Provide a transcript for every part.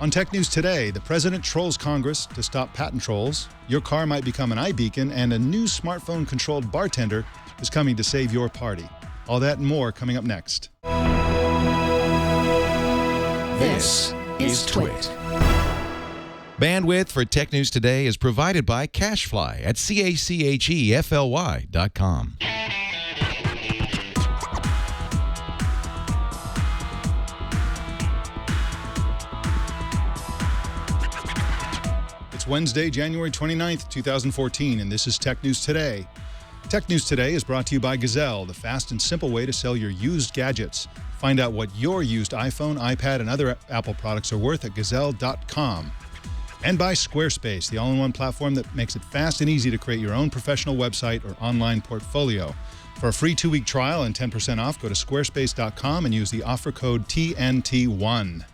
On Tech News Today, the president trolls Congress to stop patent trolls, your car might become an iBeacon, and a new smartphone-controlled bartender is coming to save your party. All that and more coming up next. This is Twit. Bandwidth for Tech News Today is provided by CashFly at CACHEFLY.com. It's Wednesday, January 29th, 2014, and this is Tech News Today. Tech News Today is brought to you by Gazelle, the fast and simple way to sell your used gadgets. Find out what your used iPhone, iPad, and other Apple products are worth at Gazelle.com. And by Squarespace, the all-in-one platform that makes it fast and easy to create your own professional website or online portfolio. For a free 2-week trial and 10% off, go to squarespace.com and use the offer code TNT1.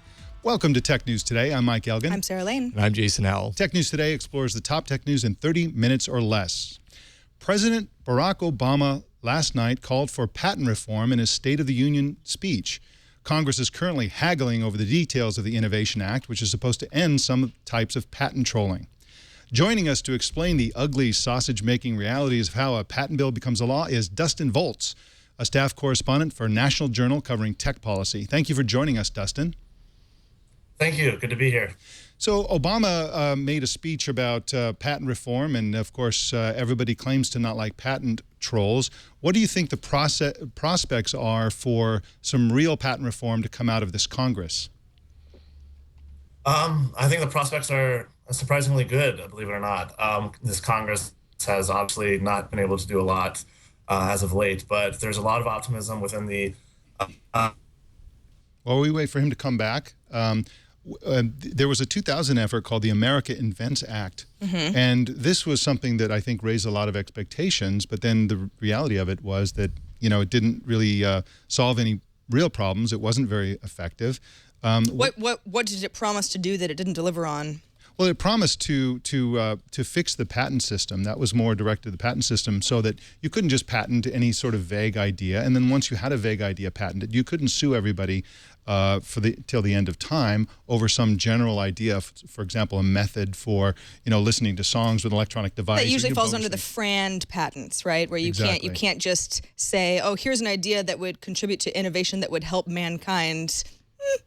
Welcome to Tech News Today. I'm Mike Elgin. I'm Sarah Lane. And I'm Jason Howell. Tech News Today explores the top tech news in 30 minutes or less. President Barack Obama last night called for patent reform in his State of the Union speech. Congress is currently haggling over the details of the Innovation Act, which is supposed to end some types of patent trolling. Joining us to explain the ugly sausage-making realities of how a patent bill becomes a law is Dustin Volz, a staff correspondent for National Journal covering tech policy. Thank you for joining us, Dustin. Thank you. Good to be here. So Obama made a speech about patent reform, and of course, everybody claims to not like patent trolls. What do you think the prospects are for some real patent reform to come out of this Congress? I think the prospects are surprisingly good, believe it or not. This Congress has obviously not been able to do a lot as of late, but there's a lot of optimism within the... While we wait for him to come back, there was a 2000 effort called the America Invents Act, and this was something that I think raised a lot of expectations, but then the reality of it was that, you know, it didn't really solve any real problems. It wasn't very effective. What did it promise to do that it didn't deliver on? Well, it promised to fix the patent system. That was more directed to the patent system, so that you couldn't just patent any sort of vague idea, and then once you had a vague idea patented, you couldn't sue everybody till the end of time over some general idea. For example, a method for listening to songs with an electronic device. That usually falls under the FRAND patents, right? Where you can't just say, oh, here's an idea that would contribute to innovation that would help mankind.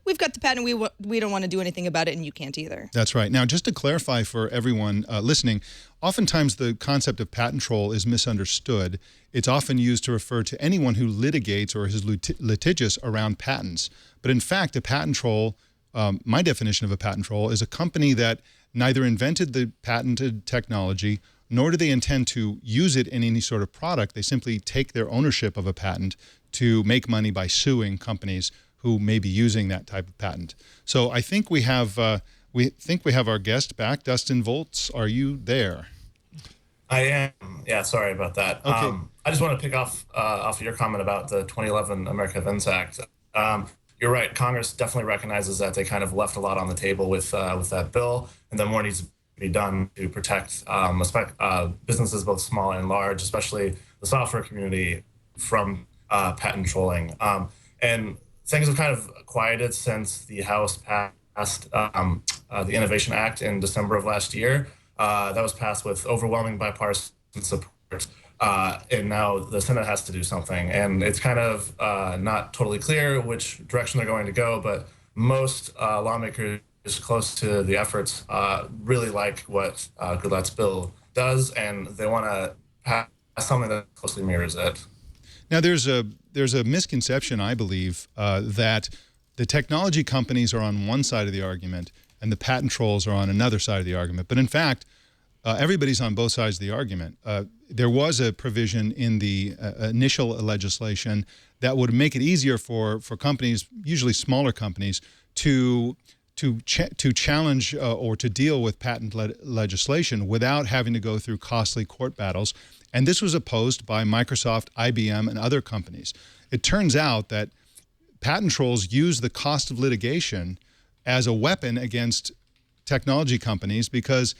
We've got the patent, we don't want to do anything about it, and you can't either. That's right. Now, just to clarify for everyone listening, oftentimes the concept of patent troll is misunderstood. It's often used to refer to anyone who litigates or is litigious around patents. But in fact, a patent troll, my definition of a patent troll, is a company that neither invented the patented technology, nor do they intend to use it in any sort of product. They simply take their ownership of a patent to make money by suing companies who may be using that type of patent. So I think we have our guest back. Dustin Volz, are you there? I am. Yeah, sorry about that. Okay. I just want to pick off of your comment about the 2011 America Invents Act. You're right. Congress definitely recognizes that they kind of left a lot on the table with that bill, and then more needs to be done to protect businesses both small and large, especially the software community, from patent trolling. And things have kind of quieted since the House passed the Innovation Act in December of last year. That was passed with overwhelming bipartisan support, and now the Senate has to do something. And it's kind of not totally clear which direction they're going to go, but most lawmakers close to the efforts really like what Goulet's bill does, and they want to pass something that closely mirrors it. Now, there's a misconception, I believe, that the technology companies are on one side of the argument and the patent trolls are on another side of the argument. But in fact, everybody's on both sides of the argument. There was a provision in the initial legislation that would make it easier for companies, usually smaller companies, to challenge or to deal with patent legislation without having to go through costly court battles. And this was opposed by Microsoft, IBM, and other companies. It turns out that patent trolls use the cost of litigation as a weapon against technology companies, because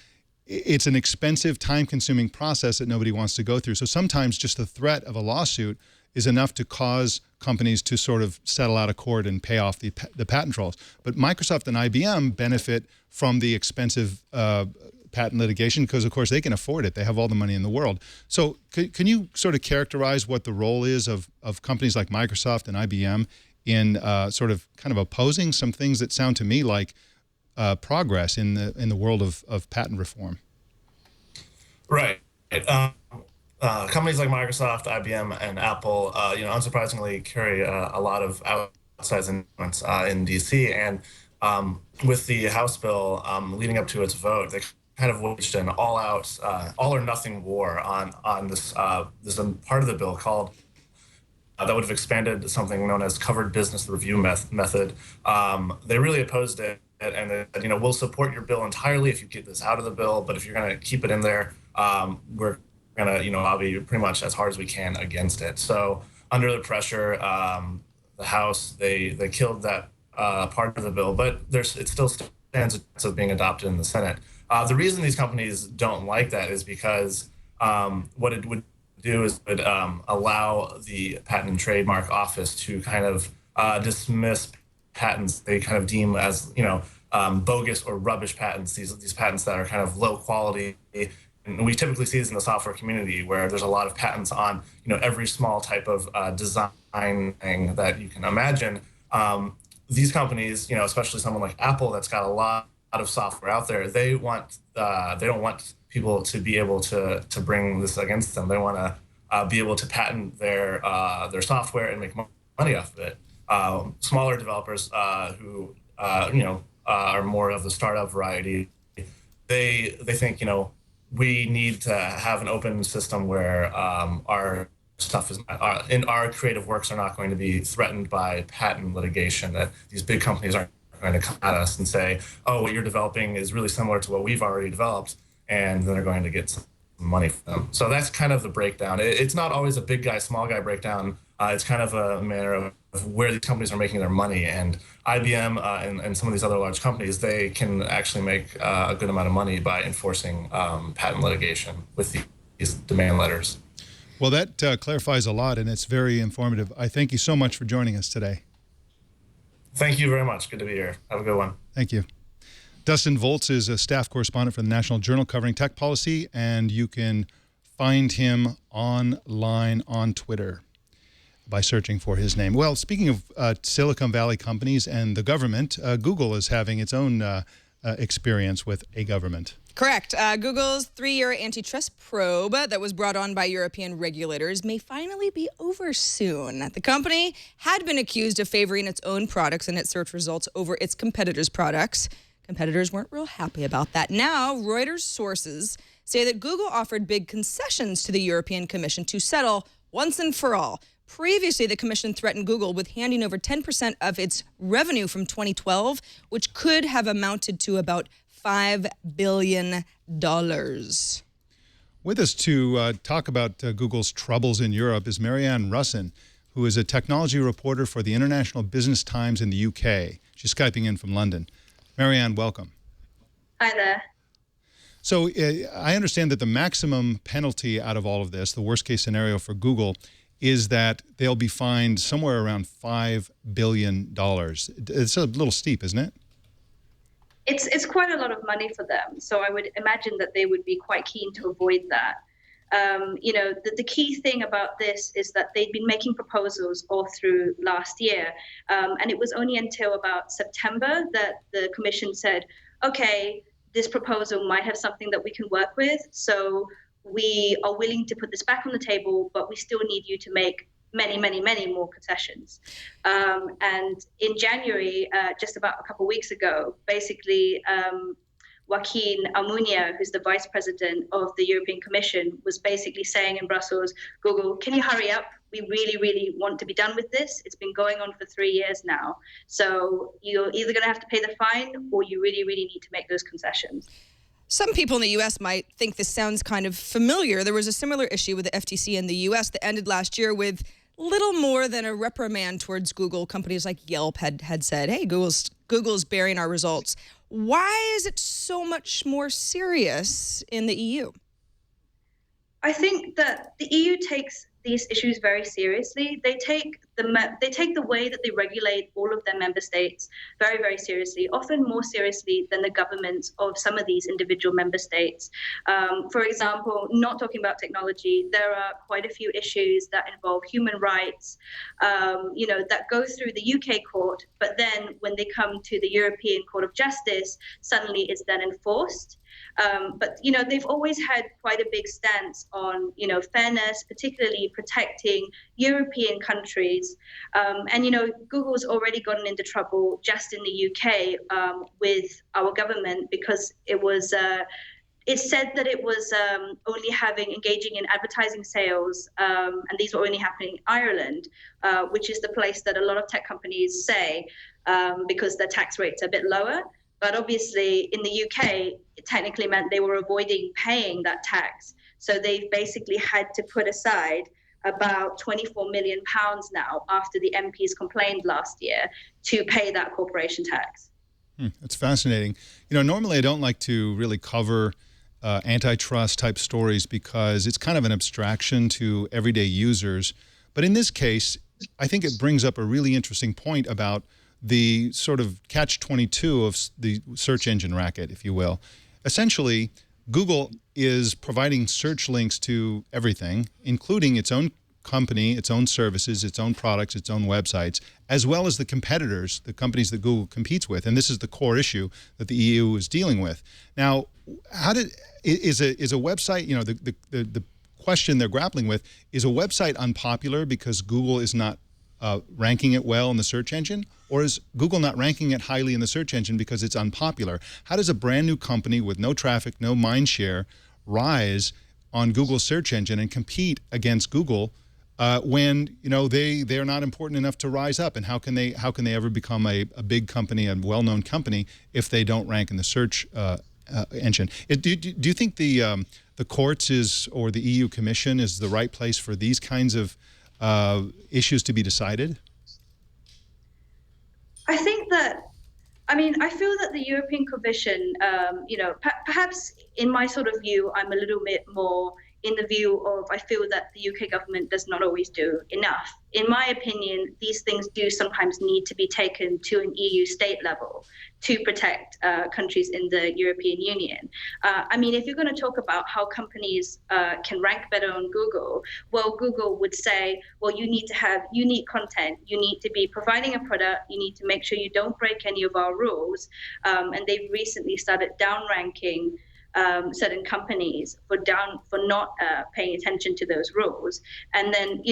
it's an expensive, time-consuming process that nobody wants to go through. So sometimes just the threat of a lawsuit is enough to cause companies to sort of settle out of court and pay off the patent trolls. But Microsoft and IBM benefit from the expensive patent litigation because, of course, they can afford it. They have all the money in the world. So can you sort of characterize what the role is of companies like Microsoft and IBM in sort of kind of opposing some things that sound to me like progress in the world of patent reform? Right. Companies like Microsoft, IBM, and Apple, unsurprisingly, carry a lot of outsized influence in DC. And with the House bill leading up to its vote, they kind of waged an all-out, all-or-nothing war on this part of the bill called that would have expanded something known as covered business review method. They really opposed it, and they said, we'll support your bill entirely if you get this out of the bill, but if you're going to keep it in there, we're going to, lobby pretty much as hard as we can against it. So under the pressure, the House, they killed that part of the bill, but it still stands a chance of being adopted in the Senate. The reason these companies don't like that is because what it would do is it would allow the Patent and Trademark Office to kind of dismiss patents they kind of deem as bogus or rubbish patents. These patents that are kind of low quality. And we typically see this in the software community where there's a lot of patents on every small type of design thing that you can imagine. These companies, especially someone like Apple that's got a lot of software out there, they don't want people to be able to bring this against them. They want to be able to patent their software and make money off of it. Smaller developers who are more of the startup variety, they think we need to have an open system where our stuff is in our creative works are not going to be threatened by patent litigation. That these big companies aren't going to come at us and say, "Oh, what you're developing is really similar to what we've already developed," and then they're going to get some money from them. So that's kind of the breakdown. It's not always a big guy, small guy breakdown. It's kind of a matter of where these companies are making their money. And IBM and some of these other large companies, they can actually make a good amount of money by enforcing patent litigation with these demand letters. Well, that clarifies a lot, and it's very informative. I thank you so much for joining us today. Thank you very much. Good to be here. Have a good one. Thank you. Dustin Volz is a staff correspondent for the National Journal covering tech policy, and you can find him online on Twitter by searching for his name. Well, speaking of Silicon Valley companies and the government, Google is having its own experience with a government. Correct. Google's 3-year antitrust probe that was brought on by European regulators may finally be over soon. The company had been accused of favoring its own products and its search results over its competitors' products. Competitors weren't real happy about that. Now, Reuters sources say that Google offered big concessions to the European Commission to settle once and for all. Previously, the Commission threatened Google with handing over 10% of its revenue from 2012, which could have amounted to about $5 billion. With us to talk about Google's troubles in Europe is Marianne Russin, who is a technology reporter for the International Business Times in the UK. She's Skyping in from London. Marianne, welcome. Hi there. So I understand that the maximum penalty out of all of this, the worst case scenario for Google, is that they'll be fined somewhere around $5 billion. It's a little steep, isn't it? It's quite a lot of money for them. So I would imagine that they would be quite keen to avoid that. The key thing about this is that they'd been making proposals all through last year. And it was only until about September that the Commission said, okay, this proposal might have something that we can work with. So we are willing to put this back on the table, but we still need you to make many, many, many more concessions. And in January, just about a couple of weeks ago, basically, Joaquin Almunia, who's the vice president of the European Commission, was basically saying in Brussels, Google, can you hurry up? We really, really want to be done with this. It's been going on for 3 years now. So you're either going to have to pay the fine or you really, really need to make those concessions. Some people in the U.S. might think this sounds kind of familiar. There was a similar issue with the FTC in the U.S. that ended last year with little more than a reprimand towards Google. Companies like Yelp had said, hey, Google's bearing our results. Why is it so much more serious in the EU? I think that the EU takes these issues very seriously. They take the way that they regulate all of their member states very, very seriously, often more seriously than the governments of some of these individual member states. For example, not talking about technology, there are quite a few issues that involve human rights, that go through the UK court, but then when they come to the European Court of Justice, suddenly it's then enforced. But they've always had quite a big stance on fairness, particularly protecting European countries. And Google's already gotten into trouble just in the UK with our government because it said that it was only engaging in advertising sales, and these were only happening in Ireland, which is the place that a lot of tech companies say because their tax rates are a bit lower. But obviously, in the UK, it technically meant they were avoiding paying that tax. So they've basically had to put aside about £24 million now after the MPs complained last year to pay that corporation tax. That's fascinating. Normally I don't like to really cover antitrust type stories because it's kind of an abstraction to everyday users. But in this case, I think it brings up a really interesting point about the sort of catch-22 of the search engine racket, if you will. Essentially, Google is providing search links to everything, including its own company, its own services, its own products, its own websites, as well as the competitors, the companies that Google competes with. And this is the core issue that the EU is dealing with. Now, is a website, the question they're grappling with, is a website unpopular because Google is not ranking it well in the search engine? Or is Google not ranking it highly in the search engine because it's unpopular? How does a brand new company with no traffic, no mind share, rise on Google's search engine and compete against Google when they're not important enough to rise up? And how can they ever become a big company, a well-known company, if they don't rank in the search engine? Do you think the courts or the EU Commission is the right place for these kinds of issues to be decided? I feel that the European Commission, perhaps in my sort of view, I'm a little bit more in the view of I feel that the UK government does not always do enough. In my opinion, these things do sometimes need to be taken to an EU state level to protect countries in the European Union. If you're going to talk about how companies can rank better on Google, well, Google would say, well, you need to have unique content. You need to be providing a product. You need to make sure you don't break any of our rules. And they've recently started downranking certain companies for not paying attention to those rules. And then,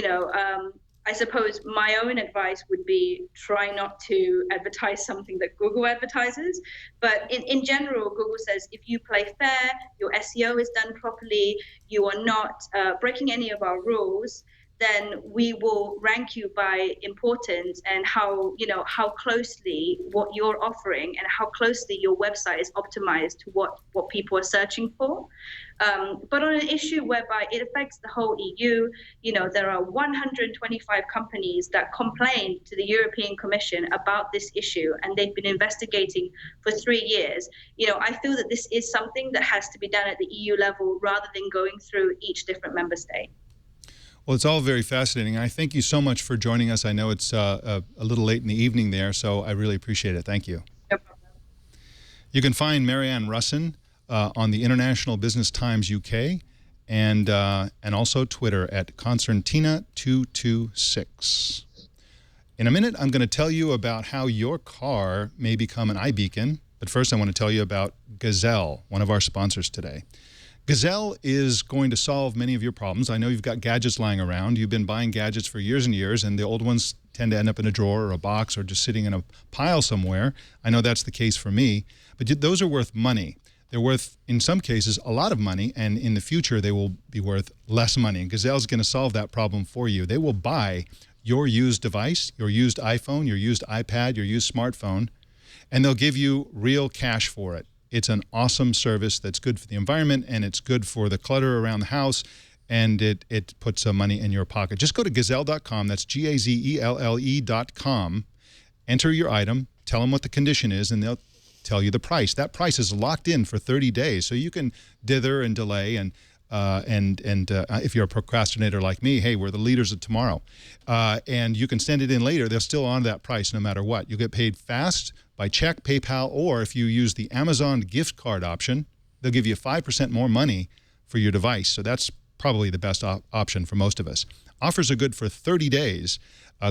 I suppose my own advice would be try not to advertise something that Google advertises. But in general, Google says if you play fair, your SEO is done properly, you are not breaking any of our rules, then we will rank you by importance and how closely what you're offering and how closely your website is optimized to what people are searching for. But on an issue whereby it affects the whole EU, there are 125 companies that complained to the European Commission about this issue, and they've been investigating for 3 years. I feel that this is something that has to be done at the EU level rather than going through each different member state. Well, it's all very fascinating. I thank you so much for joining us. I know it's a little late in the evening there, so I really appreciate it. Thank you. No problem. You can find Marianne Russin on the International Business Times UK and also Twitter at Concertina226. In a minute, I'm going to tell you about how your car may become an iBeacon. But first, I want to tell you about Gazelle, one of our sponsors today. Gazelle is going to solve many of your problems. I know you've got gadgets lying around. You've been buying gadgets for years and years, and the old ones tend to end up in a drawer or a box or just sitting in a pile somewhere. I know that's the case for me. But those are worth money. They're worth, in some cases, a lot of money, and in the future, they will be worth less money. And Gazelle's going to solve that problem for you. They will buy your used device, your used iPhone, your used iPad, your used smartphone, and they'll give you real cash for it. It's an awesome service that's good for the environment, and it's good for the clutter around the house. and it puts some money in your pocket. Just go to gazelle.com. That's GAZELLE.com. Enter your item, tell them what the condition is, and they'll tell you the price. That price is locked in for 30 days, so you can dither and delay. And if you're a procrastinator like me, hey, we're the leaders of tomorrow. And you can send it in later. They're still on that price no matter what. You'll get paid fast by check, PayPal, or if you use the Amazon gift card option, they'll give you 5% more money for your device. So that's probably the best option for most of us. Offers are good for 30 days.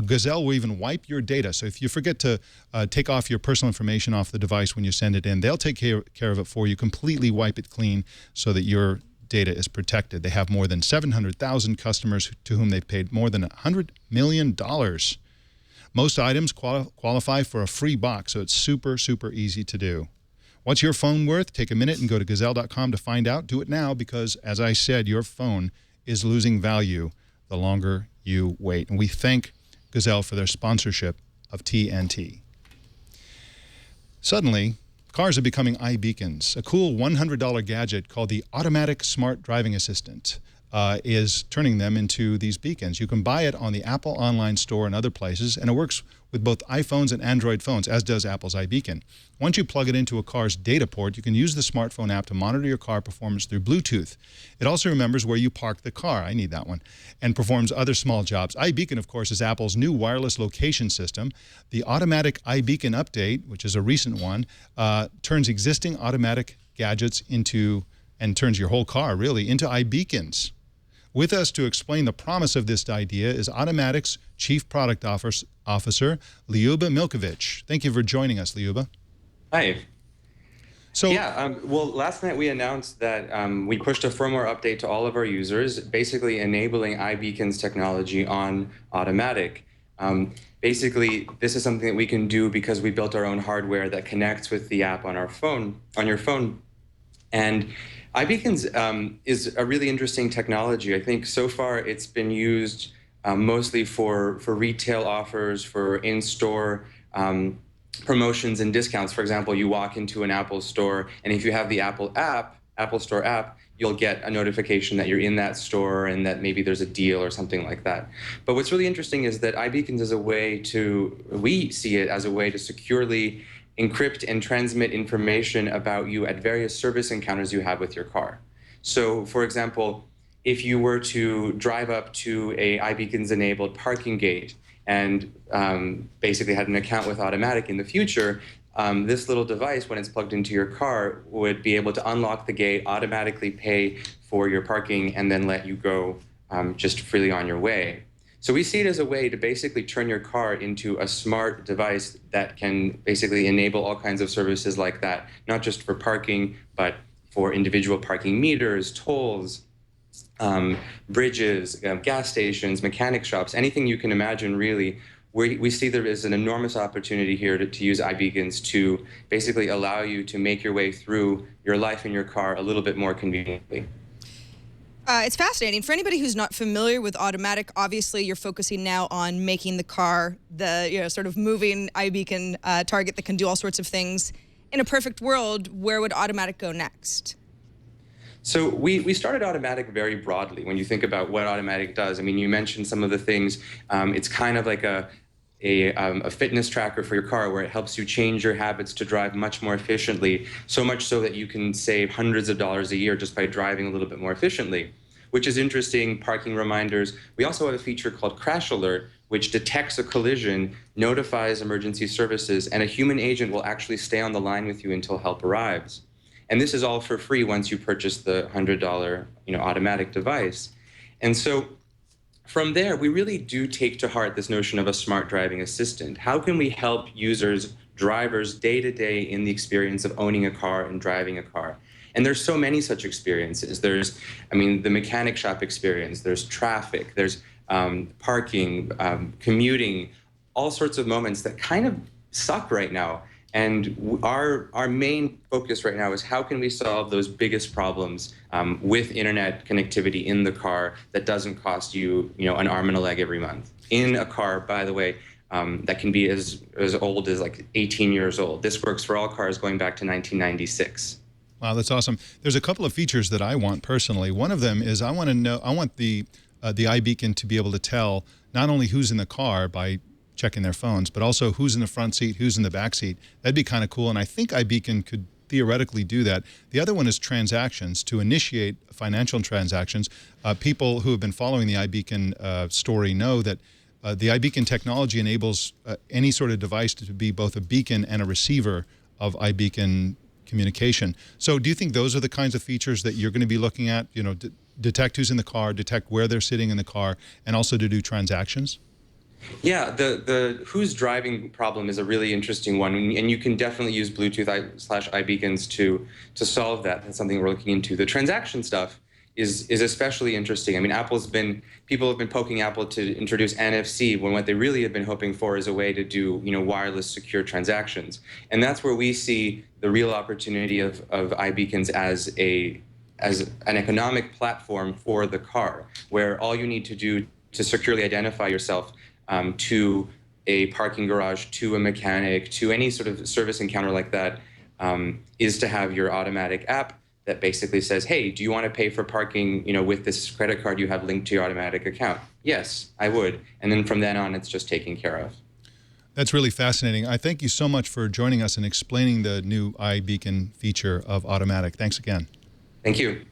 Gazelle will even wipe your data. So if you forget to take off your personal information off the device when you send it in, they'll take care of it for you, completely wipe it clean so that your data is protected. They have more than 700,000 customers to whom they've paid more than $100 million. Most items qualify for a free box, so it's super, super easy to do. What's your phone worth? Take a minute and go to gazelle.com to find out. Do it now because, as I said, your phone is losing value the longer you wait. And we thank Gazelle for their sponsorship of TNT. Suddenly, cars are becoming iBeacons. A cool $100 gadget called the Automatic Smart Driving Assistant is turning them into these beacons. You can buy it on the Apple online store and other places, and it works with both iPhones and Android phones, as does Apple's iBeacon. Once you plug it into a car's data port, you can use the smartphone app to monitor your car performance through Bluetooth. It also remembers where you parked the car, I need that one, and performs other small jobs. iBeacon, of course, is Apple's new wireless location system. The automatic iBeacon update, which is a recent one, turns existing automatic gadgets and turns your whole car, really, into iBeacons. With us to explain the promise of this idea is Automatic's Chief Product Officer, Lyuba Milkovich. Thank you for joining us, Lyuba. Hi. So, well, last night we announced that we pushed a firmware update to all of our users, basically enabling iBeacon's technology on Automatic. Basically, this is something that we can do because we built our own hardware that connects with the app on your phone. And iBeacons is a really interesting technology. I think so far it's been used mostly for retail offers, for in-store promotions and discounts. For example, you walk into an Apple store, and if you have the Apple Store app, you'll get a notification that you're in that store and that maybe there's a deal or something like that. But what's really interesting is that iBeacons is we see it as a way to securely encrypt and transmit information about you at various service encounters you have with your car. So, for example, if you were to drive up to a iBeacons-enabled parking gate and basically had an account with Automatic in the future, this little device, when it's plugged into your car, would be able to unlock the gate, automatically pay for your parking, and then let you go just freely on your way. So we see it as a way to basically turn your car into a smart device that can basically enable all kinds of services like that, not just for parking, but for individual parking meters, tolls, bridges, gas stations, mechanic shops, anything you can imagine, really. We see there is an enormous opportunity here to use iBeacons to basically allow you to make your way through your life in your car a little bit more conveniently. It's fascinating. For anybody who's not familiar with Automatic, obviously you're focusing now on making the car the sort of moving iBeacon target that can do all sorts of things. In a perfect world, where would Automatic go next? So we started Automatic very broadly. When you think about what Automatic does, I mean, you mentioned some of the things. It's kind of like a fitness tracker for your car where it helps you change your habits to drive much more efficiently, so much so that you can save hundreds of dollars a year just by driving a little bit more efficiently, which is interesting. Parking reminders. We also have a feature called Crash Alert, which detects a collision, notifies emergency services, and a human agent will actually stay on the line with you until help arrives. And this is all for free once you purchase the $100 Automatic device. And so from there, we really do take to heart this notion of a smart driving assistant. How can we help users, drivers, day to day in the experience of owning a car and driving a car? And there's so many such experiences. There's, the mechanic shop experience, there's traffic, there's parking, commuting, all sorts of moments that kind of suck right now. And our main focus right now is how can we solve those biggest problems with internet connectivity in the car that doesn't cost you, an arm and a leg every month. In a car, by the way, that can be as old as like 18 years old. This works for all cars going back to 1996. Wow, that's awesome. There's a couple of features that I want personally. One of them is I want the iBeacon to be able to tell not only who's in the car by checking their phones, but also who's in the front seat, who's in the back seat. That'd be kind of cool, and I think iBeacon could theoretically do that. The other one is transactions, to initiate financial transactions. People who have been following the iBeacon story know that the iBeacon technology enables any sort of device to be both a beacon and a receiver of iBeacon communication. So do you think those are the kinds of features that you're going to be looking at? You know, detect who's in the car, detect where they're sitting in the car, and also to do transactions? Yeah, the who's driving problem is a really interesting one, and you can definitely use Bluetooth/iBeacons to solve that. That's something we're looking into. The transaction stuff is especially interesting. I mean, people have been poking Apple to introduce NFC when what they really have been hoping for is a way to do wireless secure transactions, and that's where we see the real opportunity of iBeacons as an economic platform for the car, where all you need to do to securely identify yourself to a parking garage, to a mechanic, to any sort of service encounter like that, is to have your automatic app that basically says, hey, do you want to pay for parking, with this credit card you have linked to your automatic account? Yes, I would. And then from then on, it's just taken care of. That's really fascinating. I thank you so much for joining us and explaining the new iBeacon feature of Automatic. Thanks again. Thank you.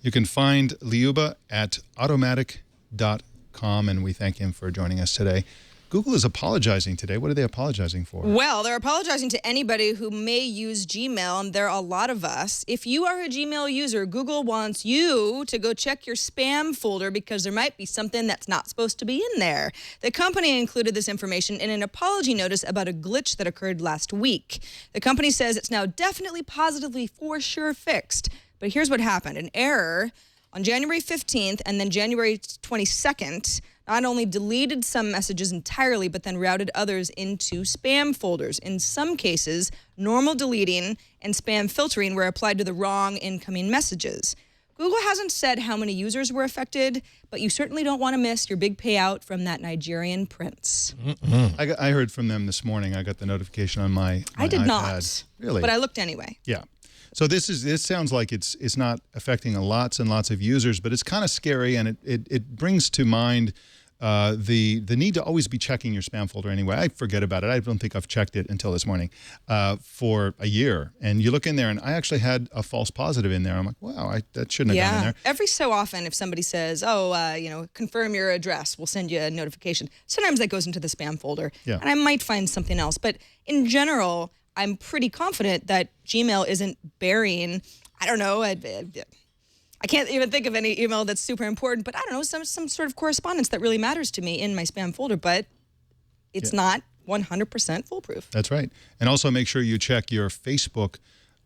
You can find Liuba at automatic.com, and we thank him for joining us today. Google is apologizing today. What are they apologizing for? Well, they're apologizing to anybody who may use Gmail, and there are a lot of us. If you are a Gmail user, Google wants you to go check your spam folder because there might be something that's not supposed to be in there. The company included this information in an apology notice about a glitch that occurred last week. The company says it's now definitely, positively, for sure fixed. But here's what happened. An error on January 15th and then January 22nd not only deleted some messages entirely, but then routed others into spam folders. In some cases, normal deleting and spam filtering were applied to the wrong incoming messages. Google hasn't said how many users were affected, but you certainly don't want to miss your big payout from that Nigerian prince. I heard from them this morning. I got the notification on my I did iPad. not. Really? But I looked anyway. Yeah. So this sounds like it's not affecting lots and lots of users, but it's kind of scary, and it brings to mind the need to always be checking your spam folder anyway. I forget about it. I don't think I've checked it until this morning for a year. And you look in there, and I actually had a false positive in there. I'm like, wow, that shouldn't have gone in there. Every so often, if somebody says, confirm your address, we'll send you a notification. Sometimes that goes into the spam folder, and I might find something else. But in general, I'm pretty confident that Gmail isn't burying, I don't know, I can't even think of any email that's super important, but I don't know, some sort of correspondence that really matters to me in my spam folder, but it's not 100% foolproof. That's right. And also make sure you check your Facebook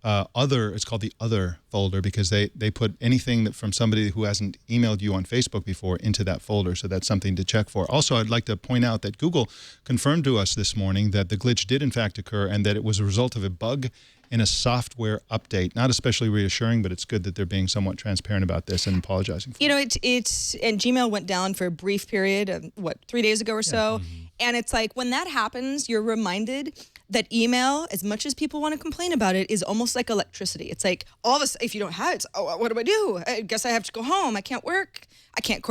it's called the other folder, because they put anything that from somebody who hasn't emailed you on Facebook before into that folder. So that's something to check for. Also, I'd like to point out that Google confirmed to us this morning that the glitch did in fact occur and that it was a result of a bug in a software update. Not especially reassuring, but it's good that they're being somewhat transparent about this and apologizing for it. And Gmail went down for a brief period of 3 days ago or so. And it's like when that happens, you're reminded that email, as much as people want to complain about it, is almost like electricity. It's like all of a sudden, if you don't have it, what do I do? I guess I have to go home. I can't work. I can't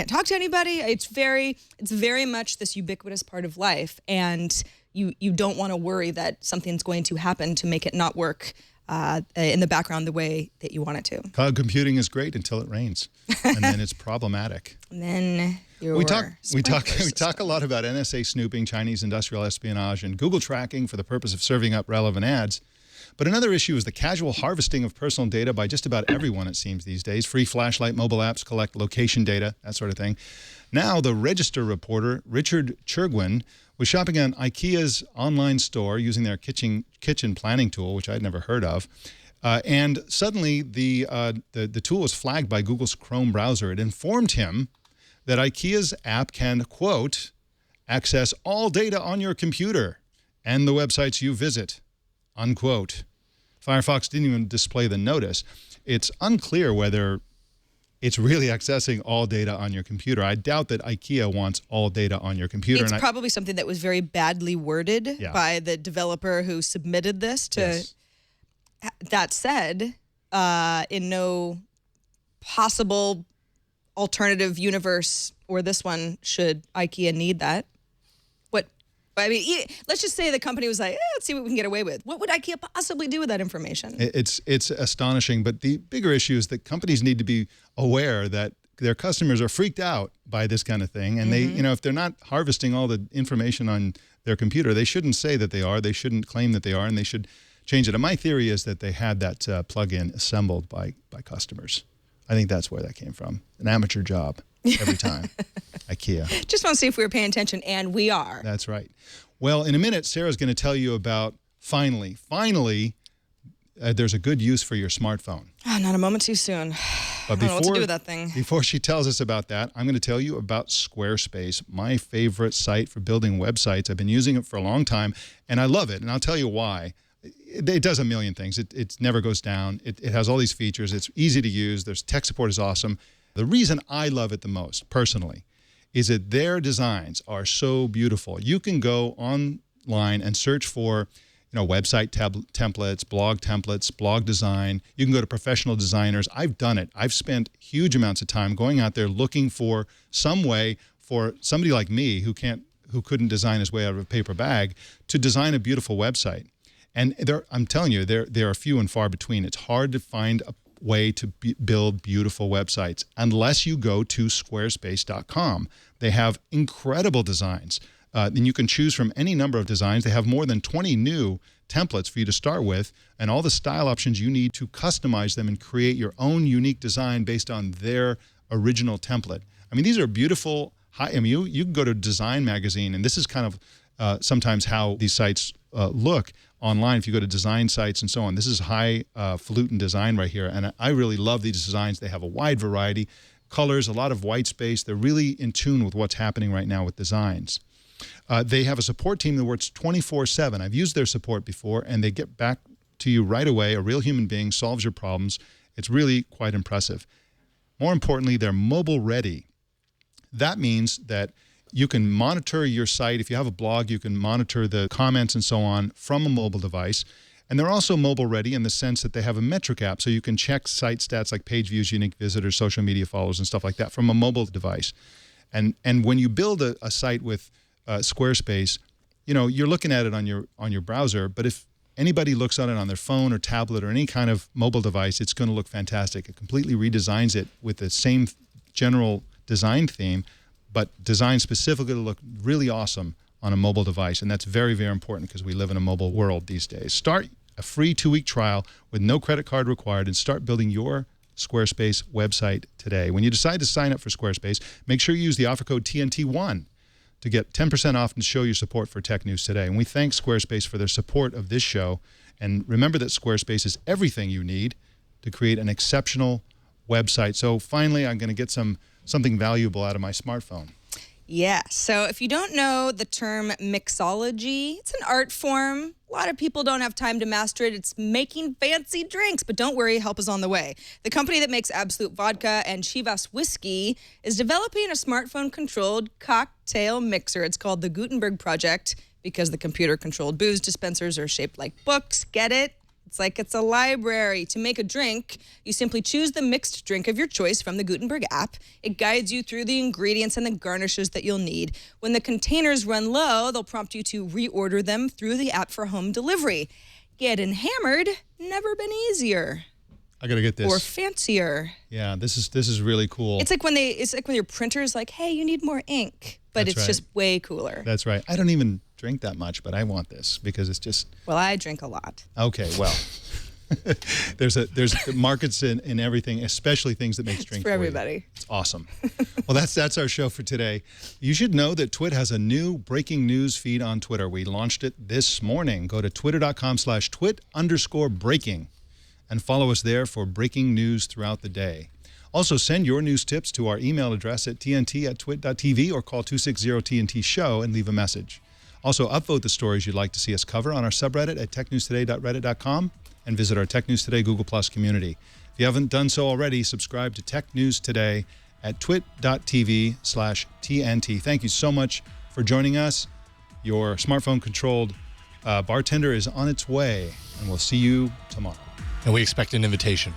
talk to anybody. It's very much this ubiquitous part of life, and you don't want to worry that something's going to happen to make it not work in the background the way that you want it to. Cloud computing is great until it rains, and then it's problematic. And then we talk a lot about NSA snooping, Chinese industrial espionage, and Google tracking for the purpose of serving up relevant ads. But another issue is the casual harvesting of personal data by just about everyone, it seems, these days. Free flashlight mobile apps collect location data, that sort of thing. Now, the Register reporter, Richard Churgwin, was shopping on IKEA's online store using their kitchen planning tool, which I'd never heard of. And suddenly, the tool was flagged by Google's Chrome browser. It informed him that IKEA's app can, quote, access all data on your computer and the websites you visit, unquote. Firefox didn't even display the notice. It's unclear whether it's really accessing all data on your computer. I doubt that IKEA wants all data on your computer. It's probably something that was very badly worded by the developer who submitted this to... Yes. That said, in no possible alternative universe or this one should IKEA need that. I mean, let's just say the company was like, let's see what we can get away with. What would IKEA possibly do with that information? It's astonishing, but the bigger issue is that companies need to be aware that their customers are freaked out by this kind of thing, and they, if they're not harvesting all the information on their computer, they shouldn't say that they are. They shouldn't claim that they are, and they should change it. And my theory is that they had that plug-in assembled by customers. I think that's where that came from. An amateur job every time. IKEA. Just want to see if we were paying attention, and we are. That's right. Well, in a minute, Sarah's going to tell you about, finally, there's a good use for your smartphone. Oh, not a moment too soon. But I don't know what to do with that thing. Before she tells us about that, I'm going to tell you about Squarespace, my favorite site for building websites. I've been using it for a long time, and I love it, and I'll tell you why. It does a million things. It never goes down. It has all these features. It's easy to use. There's tech support is awesome. The reason I love it the most, personally, is that their designs are so beautiful. You can go online and search for, website templates, blog design. You can go to professional designers. I've done it. I've spent huge amounts of time going out there looking for some way for somebody like me who couldn't design his way out of a paper bag to design a beautiful website. And I'm telling you, there are few and far between. It's hard to find a way to build beautiful websites unless you go to squarespace.com. They have incredible designs. And you can choose from any number of designs. They have more than 20 new templates for you to start with and all the style options you need to customize them and create your own unique design based on their original template. I mean, these are beautiful. You can go to Design Magazine, and this is kind of sometimes how these sites look online. If you go to design sites and so on, this is highfalutin design right here. And I really love these designs. They have a wide variety, colors, a lot of white space. They're really in tune with what's happening right now with designs. They have a support team that works 24/7. I've used their support before, and they get back to you right away. A real human being solves your problems. It's really quite impressive. More importantly, they're mobile ready. That means that you can monitor your site. If you have a blog, you can monitor the comments and so on from a mobile device. And they're also mobile ready in the sense that they have a metric app, so you can check site stats like page views, unique visitors, social media followers, and stuff like that from a mobile device. And when you build a site with Squarespace, you're looking at it on your browser, but if anybody looks at it on their phone or tablet or any kind of mobile device, it's going to look fantastic. It completely redesigns it with the same general design theme, but designed specifically to look really awesome on a mobile device. And that's very, very important because we live in a mobile world these days. Start a free 2-week trial with no credit card required and start building your Squarespace website today. When you decide to sign up for Squarespace, make sure you use the offer code TNT1 to get 10% off and show your support for Tech News Today. And we thank Squarespace for their support of this show. And remember that Squarespace is everything you need to create an exceptional website. So finally, I'm going to get something valuable out of my smartphone. Yeah. So if you don't know the term mixology, it's an art form. A lot of people don't have time to master it. It's making fancy drinks, but don't worry, help is on the way. The company that makes Absolute Vodka and Chivas Whiskey is developing a smartphone-controlled cocktail mixer. It's called the Gutenberg Project because the computer-controlled booze dispensers are shaped like books. Get it? It's like it's a library. To make a drink, you simply choose the mixed drink of your choice from the Gutenberg app. It guides you through the ingredients and the garnishes that you'll need. When the containers run low, they'll prompt you to reorder them through the app for home delivery. Getting hammered, never been easier. I gotta get this. Or fancier. Yeah, this is really cool. It's like when your printer's like, hey, you need more ink, but it's just way cooler. That's right. I don't even drink that much, but I want this because it's just. Well, I drink a lot. Okay, well, there's markets in everything, especially things that makes drink for everybody. It's awesome. Well, that's our show for today. You should know that Twit has a new breaking news feed on Twitter. We launched it this morning. Go to twitter.com/twit_breaking and follow us there for breaking news throughout the day. Also, send your news tips to our email address at tnt@twit.tv or call 260-TNT-SHOW and leave a message. Also, upvote the stories you'd like to see us cover on our subreddit at technewstoday.reddit.com and visit our Tech News Today Google Plus community. If you haven't done so already, subscribe to Tech News Today at twit.tv/TNT. Thank you so much for joining us. Your smartphone-controlled bartender is on its way, and we'll see you tomorrow. And we expect an invitation.